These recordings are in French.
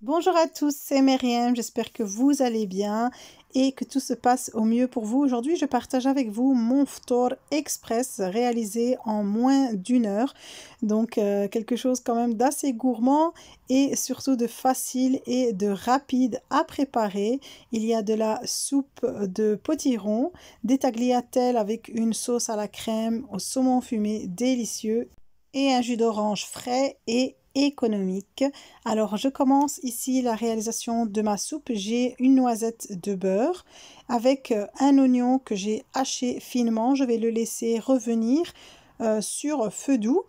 Bonjour à tous, c'est Myriam, j'espère que vous allez bien et que tout se passe au mieux pour vous. Aujourd'hui, je partage avec vous mon ftour express réalisé en moins d'une heure. Donc, quelque chose quand même d'assez gourmand et surtout de facile et de rapide à préparer. Il y a de la soupe de potiron, des tagliatelles avec une sauce à la crème au saumon fumé délicieux et un jus d'orange frais et économique. Alors je commence ici la réalisation de ma soupe. J'ai une noisette de beurre avec un oignon que j'ai haché finement. Je vais le laisser revenir sur feu doux.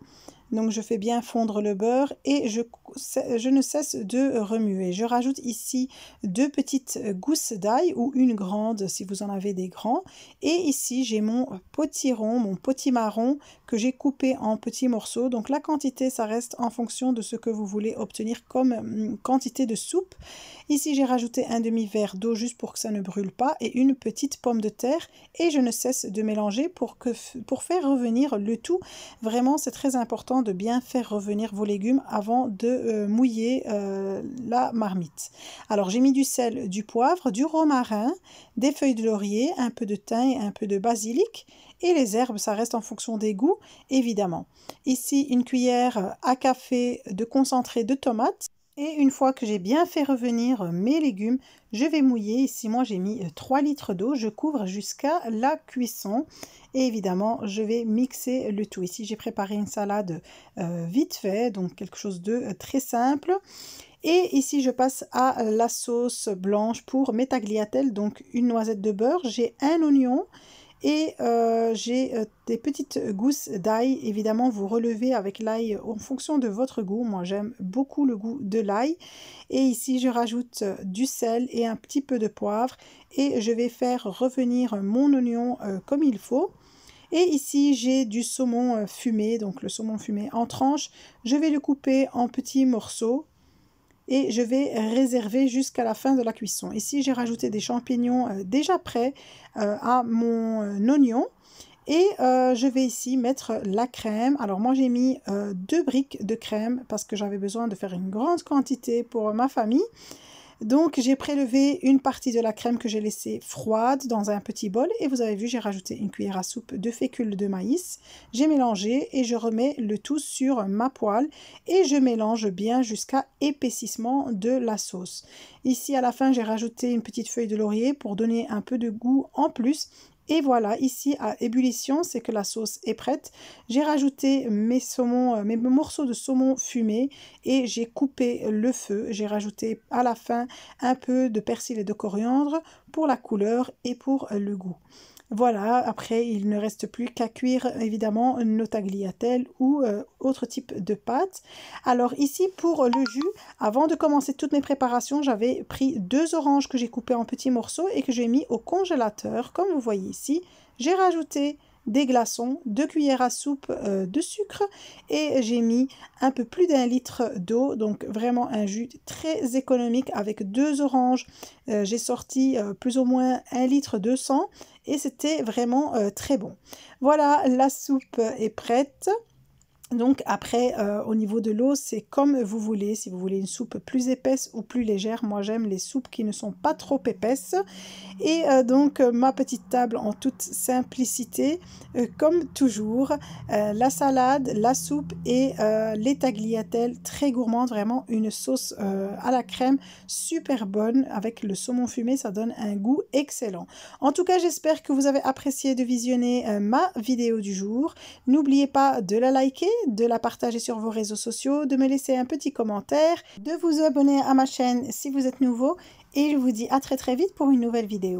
Donc je fais bien fondre le beurre et je ne cesse de remuer. Je rajoute ici 2 petites gousses d'ail ou une grande si vous en avez des grands. Et ici j'ai mon potiron, mon potimarron que j'ai coupé en petits morceaux. Donc la quantité ça reste en fonction de ce que vous voulez obtenir comme quantité de soupe. Ici j'ai rajouté un demi-verre d'eau juste pour que ça ne brûle pas et une petite pomme de terre et je ne cesse de mélanger pour faire revenir le tout. Vraiment c'est très important de bien faire revenir vos légumes avant de mouiller la marmite. Alors j'ai mis du sel, du poivre, du romarin, des feuilles de laurier, un peu de thym et un peu de basilic. Et les herbes, ça reste en fonction des goûts, évidemment. Ici, une cuillère à café de concentré de tomates. Et une fois que j'ai bien fait revenir mes légumes, je vais mouiller. Ici, moi, j'ai mis 3 litres d'eau. Je couvre jusqu'à la cuisson. Et évidemment, je vais mixer le tout. Ici, j'ai préparé une salade vite fait, donc quelque chose de très simple. Et ici, je passe à la sauce blanche pour mes tagliatelles. Donc, une noisette de beurre. J'ai un oignon. Et j'ai des petites gousses d'ail. Évidemment, vous relevez avec l'ail en fonction de votre goût. Moi, j'aime beaucoup le goût de l'ail. Et ici, je rajoute du sel et un petit peu de poivre. Et je vais faire revenir mon oignon comme il faut. Et ici, j'ai du saumon fumé, donc le saumon fumé en tranches. Je vais le couper en petits morceaux. Et je vais réserver jusqu'à la fin de la cuisson. Ici, j'ai rajouté des champignons déjà prêts à mon oignon. Et je vais ici mettre la crème. Alors moi, j'ai mis 2 briques de crème parce que j'avais besoin de faire une grande quantité pour ma famille. Donc j'ai prélevé une partie de la crème que j'ai laissée froide dans un petit bol et vous avez vu j'ai rajouté une cuillère à soupe de fécule de maïs. J'ai mélangé et je remets le tout sur ma poêle et je mélange bien jusqu'à épaississement de la sauce. Ici à la fin j'ai rajouté une petite feuille de laurier pour donner un peu de goût en plus. Et voilà, ici à ébullition, c'est que la sauce est prête. J'ai rajouté mes morceaux de saumon fumé et j'ai coupé le feu. J'ai rajouté à la fin un peu de persil et de coriandre pour la couleur et pour le goût. Voilà, après il ne reste plus qu'à cuire évidemment nos tagliatelles ou autre type de pâte. Alors ici pour le jus, avant de commencer toutes mes préparations, j'avais pris 2 oranges que j'ai coupées en petits morceaux et que j'ai mis au congélateur. Comme vous voyez ici, j'ai rajouté des glaçons, 2 cuillères à soupe de sucre et j'ai mis un peu plus d'1 litre d'eau, donc vraiment un jus très économique avec 2 oranges. J'ai sorti plus ou moins 1 litre 200 et c'était vraiment très bon. Voilà, la soupe est prête. Donc après, au niveau de l'eau, c'est comme vous voulez. Si vous voulez une soupe plus épaisse ou plus légère, moi j'aime les soupes qui ne sont pas trop épaisses. Et donc ma petite table en toute simplicité, comme toujours, la salade, la soupe et les tagliatelles très gourmandes, vraiment une sauce à la crème super bonne avec le saumon fumé, ça donne un goût excellent. En tout cas, j'espère que vous avez apprécié de visionner ma vidéo du jour. N'oubliez pas de la liker, de la partager sur vos réseaux sociaux, de me laisser un petit commentaire, de vous abonner à ma chaîne si vous êtes nouveau et je vous dis à très vite pour une nouvelle vidéo.